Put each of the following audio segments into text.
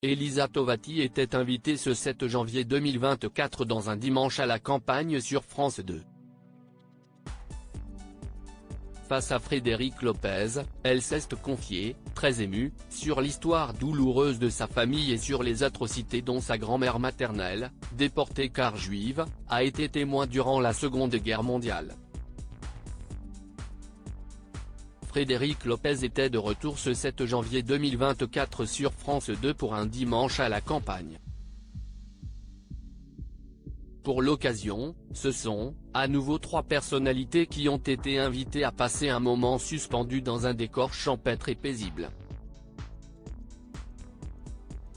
Elisa Tovati était invitée ce 7 janvier 2024 dans un dimanche à la campagne sur France 2. Face à Frédéric Lopez, elle s'est confiée, très émue, sur l'histoire douloureuse de sa famille et sur les atrocités dont sa grand-mère maternelle, déportée car juive, a été témoin durant la Seconde Guerre mondiale. Frédéric Lopez était de retour ce 7 janvier 2024 sur France 2 pour un dimanche à la campagne. Pour l'occasion, ce sont, à nouveau 3 personnalités qui ont été invitées à passer un moment suspendu dans un décor champêtre et paisible.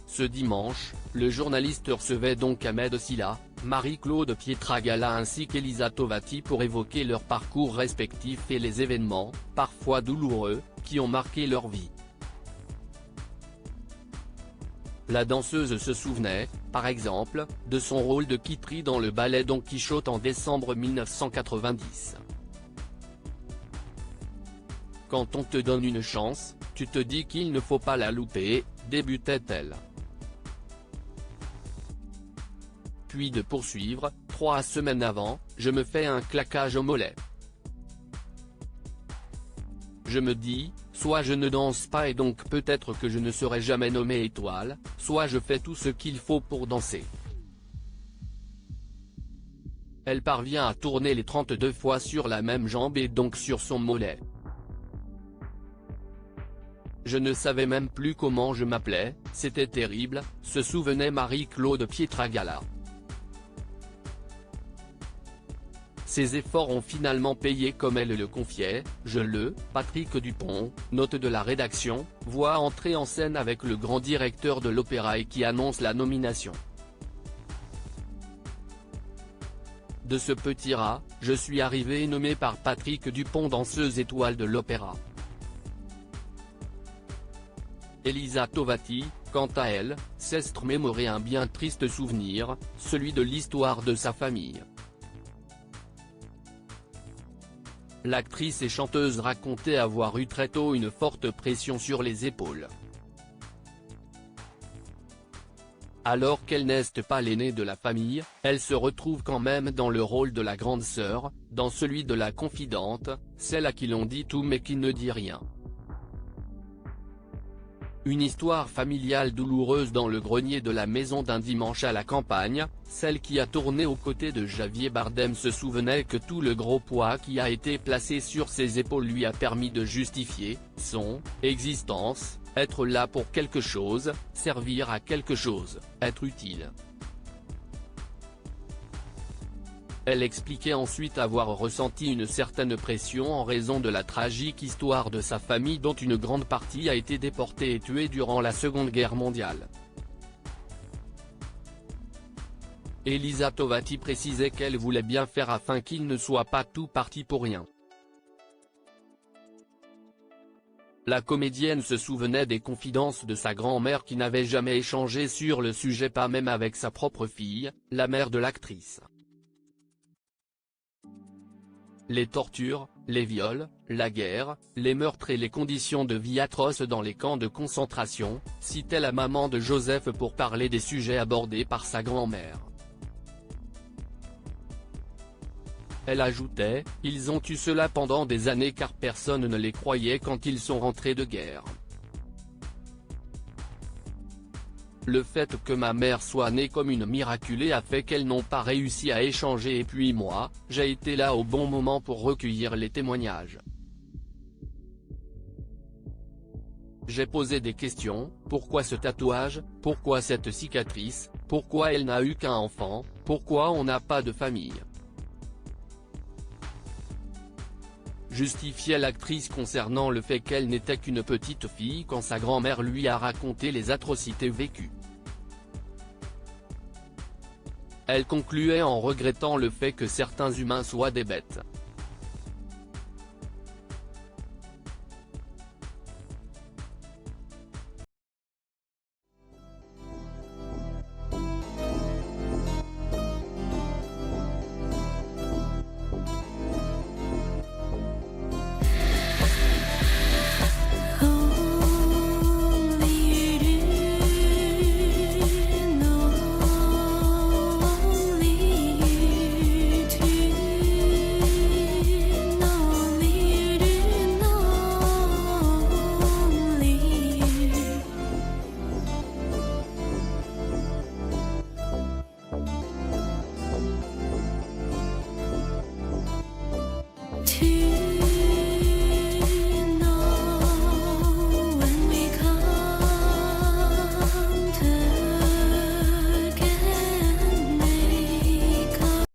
Ce dimanche, le journaliste recevait donc Ahmed Silla, Marie-Claude Pietragala ainsi qu'Elisa Tovati pour évoquer leur parcours respectif et les événements, parfois douloureux, qui ont marqué leur vie. La danseuse se souvenait, par exemple, de son rôle de Kitri dans le ballet Don Quichotte en décembre 1990. Quand on te donne une chance, tu te dis qu'il ne faut pas la louper, débutait-elle. Puis de poursuivre, 3 semaines avant, je me fais un claquage au mollet. Je me dis, soit je ne danse pas et donc peut-être que je ne serai jamais nommée étoile, soit je fais tout ce qu'il faut pour danser. Elle parvient à tourner les 32 fois sur la même jambe et donc sur son mollet. Je ne savais même plus comment je m'appelais, c'était terrible, se souvenait Marie-Claude Pietragala. Ses efforts ont finalement payé comme elle le confiait, Patrick Dupont, note de la rédaction, voit entrer en scène avec le grand directeur de l'opéra et qui annonce la nomination. De ce petit rat, je suis arrivée nommée par Patrick Dupont danseuse étoile de l'opéra. Elisa Tovati, quant à elle, s'est remémoré un bien triste souvenir, celui de l'histoire de sa famille. L'actrice et chanteuse racontait avoir eu très tôt une forte pression sur les épaules. Alors qu'elle n'est pas l'aînée de la famille, elle se retrouve quand même dans le rôle de la grande sœur, dans celui de la confidente, celle à qui l'on dit tout mais qui ne dit rien. Une histoire familiale douloureuse dans le grenier de la maison d'un dimanche à la campagne, celle qui a tourné aux côtés de Javier Bardem se souvenait que tout le gros poids qui a été placé sur ses épaules lui a permis de justifier son existence, être là pour quelque chose, servir à quelque chose, être utile. Elle expliquait ensuite avoir ressenti une certaine pression en raison de la tragique histoire de sa famille dont une grande partie a été déportée et tuée durant la Seconde Guerre mondiale. Elisa Tovati précisait qu'elle voulait bien faire afin qu'il ne soit pas tout parti pour rien. La comédienne se souvenait des confidences de sa grand-mère qui n'avait jamais échangé sur le sujet, pas même avec sa propre fille, la mère de l'actrice. Les tortures, les viols, la guerre, les meurtres et les conditions de vie atroces dans les camps de concentration, citait la maman de Joseph pour parler des sujets abordés par sa grand-mère. Elle ajoutait, « Ils ont eu cela pendant des années car personne ne les croyait quand ils sont rentrés de guerre. Le fait que ma mère soit née comme une miraculée a fait qu'elles n'ont pas réussi à échanger et puis moi, j'ai été là au bon moment pour recueillir les témoignages. J'ai posé des questions, pourquoi ce tatouage, pourquoi cette cicatrice, pourquoi elle n'a eu qu'un enfant, pourquoi on n'a pas de famille ?» justifiait l'actrice concernant le fait qu'elle n'était qu'une petite fille quand sa grand-mère lui a raconté les atrocités vécues. Elle concluait en regrettant le fait que certains humains soient des bêtes.